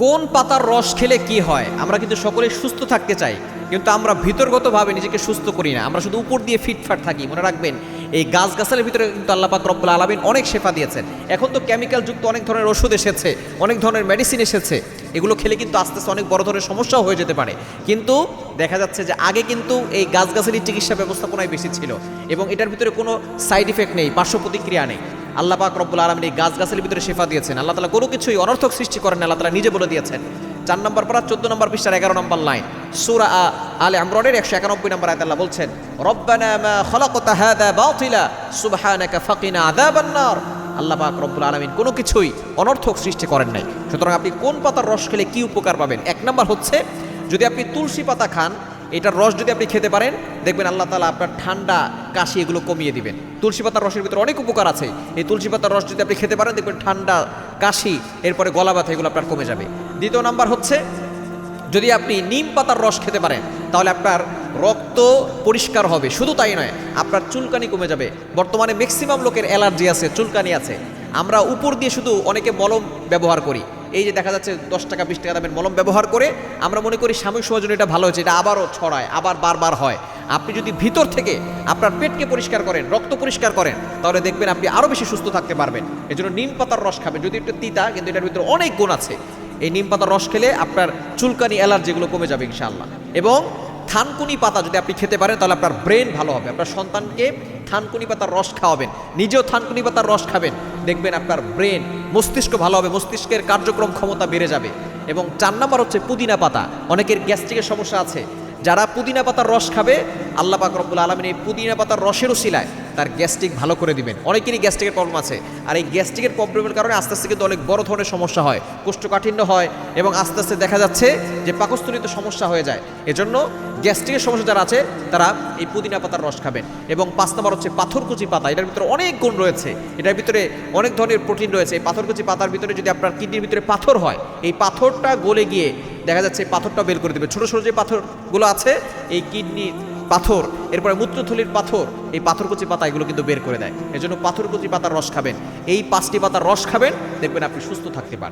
কোন পাতার রস খেলে কি হয়? আমরা কিন্তু সকলে সুস্থ থাকতে চাই, কিন্তু আমরা ভিতরগতভাবে নিজেকে সুস্থ করি না। আমরা শুধু উপর দিয়ে ফিটফাট থাকি। মনে রাখবেন, এই গাছগাছালির ভিতরে কিন্তু আল্লাহ পাক রব্বুল আলামিন অনেক শেফা দিয়েছেন। এখন তো কেমিক্যাল যুক্ত অনেক ধরনের ওষুধ এসেছে, অনেক ধরনের মেডিসিন এসেছে। এগুলো খেলে কিন্তু আস্তে আস্তে অনেক বড় ধরনের সমস্যাও হয়ে যেতে পারে। কিন্তু দেখা যাচ্ছে যে আগে কিন্তু এই গাছগাছালির চিকিৎসা ব্যবস্থাপনায় বেশি ছিল এবং এটার ভিতরে কোনো সাইড ইফেক্ট নেই, পার্শ্ব প্রতিক্রিয়া নেই। আল্লাহ পাক রব্বুল আলামিন এই গাছগাছালির ভিতরে শেফা দিয়েছেন। আল্লাহ তাআলা কোনো কিছুই অনর্থক সৃষ্টি করেন না, আল্লাহ তাআলা নিজে বলে দিয়েছেন। 4 নম্বর পারা 14 নম্বর পৃষ্ঠার 11 নম্বর লাইন, সূরা আলে ইমরানের 191 নম্বর আয়াতে আল্লাহ বলছেন, রব্বানা মা খালাকতা হাযা বাতিলা সুবহানাকা ফাকিনা আযাবান নার। আল্লাহ পাক রব্বুল আলামিন কোনো কিছুই অনর্থক সৃষ্টি করেন নাই। সুতরাং আপনি কোন পাতার রস খেলে কি উপকার পাবেন? 1 নম্বর হচ্ছে, যদি আপনি তুলসী পাতা খান, এটার রস যদি আপনি খেতে পারেন, দেখবেন আল্লাহ তাআলা আপনার ঠান্ডা কাশি এগুলো কমিয়ে দিবেন। তুলসী পাতার রসের ভিতরে অনেক উপকার আছে। এই তুলসী পাতার রস যদি আপনি খেতে পারেন, দেখবেন ঠান্ডা কাশি, এরপরে গলা ব্যথা এগুলো আপনার কমে যাবে। 2 নাম্বার হচ্ছে, যদি আপনি নিম পাতার রস খেতে পারেন, তাহলে আপনার রক্ত পরিষ্কার হবে। শুধু তাই নয়, আপনার চুলকানি কমে যাবে। বর্তমানে ম্যাক্সিমাম লোকের অ্যালার্জি আছে, চুলকানি আছে। আমরা উপর দিয়ে শুধু অনেকে মলম ব্যবহার করি। এই যে দেখা যাচ্ছে 10 টাকা 20 টাকা দামের মলম ব্যবহার করে আমরা মনে করি সাময়িক সময়ের জন্য এটা ভালো হয়েছে, এটা আবারও ছড়ায়, আবার বারবার হয়। আপনি যদি ভিতর থেকে আপনার পেটকে পরিষ্কার করেন, রক্ত পরিষ্কার করেন, তাহলে দেখবেন আপনি আরও বেশি সুস্থ থাকতে পারবেন। এই জন্য নিম পাতার রস খাবেন। যদি একটু তিতা, কিন্তু এটার ভিতরে অনেক গুণ আছে। এই নিম পাতার রস খেলে আপনার চুলকানি, অ্যালার্জিগুলো কমে যাবে ইনশাআল্লাহ। এবং থানকুনি পাতা যদি আপনি খেতে পারেন, তাহলে আপনার ব্রেন ভালো হবে। আপনার সন্তানকে থানকুনি পাতার রস খাওয়াবেন, নিজেও থানকুনি পাতার রস খাবেন, দেখবেন আপনার ব্রেন, মস্তিষ্ক ভালো হবে, মস্তিষ্কের কার্যক্রম ক্ষমতা বেড়ে যাবে। এবং 4 নম্বর হচ্ছে পুদিনা পাতা। অনেকের গ্যাস্ট্রিকের সমস্যা আছে, যারা পুদিনা পাতার রস খাবে, আল্লাহ পাক রব্বুল আলামিন এই পুদিনা পাতার রসের উসিলায় তার গ্যাস্ট্রিক ভালো করে দিবেন। অনেকেরই গ্যাস্ট্রিকের প্রবলেম আছে, আর এই গ্যাস্ট্রিকের প্রবলেমের কারণে আস্তে আস্তে কিন্তু অনেক বড় ধরনের সমস্যা হয়, কোষ্ঠকাঠিন্য হয়, এবং আস্তে আস্তে দেখা যাচ্ছে যে পাকস্থলীতে সমস্যা হয়ে যায়। এজন্য গ্যাস্ট্রিকের সমস্যা যারা আছে, তারা এই পুদিনা পাতার রস খাবেন। এবং 5 নম্বর হচ্ছে পাথরকুচি পাতা। এটার ভিতরে অনেক গুণ রয়েছে, এটার ভিতরে অনেক ধরনের প্রোটিন রয়েছে। এই পাথরকুচি পাতার ভিতরে যদি আপনার কিডনির ভিতরে পাথর হয়, এই পাথরটা গলে গিয়ে দেখা যাচ্ছে পাথরটা বের করে দেবে। ছোটো ছোটো যে পাথরগুলো আছে, এই কিডনির পাথর, এরপরে মূত্রথলির পাথর, এই পাথরকুচি পাতা এগুলো কিন্তু বের করে দেয়। এজন্য পাথরকুচি পাতার রস খাবেন। এই 5টি পাতার রস খাবেন, দেখবেন আপনি সুস্থ থাকতে পারেন।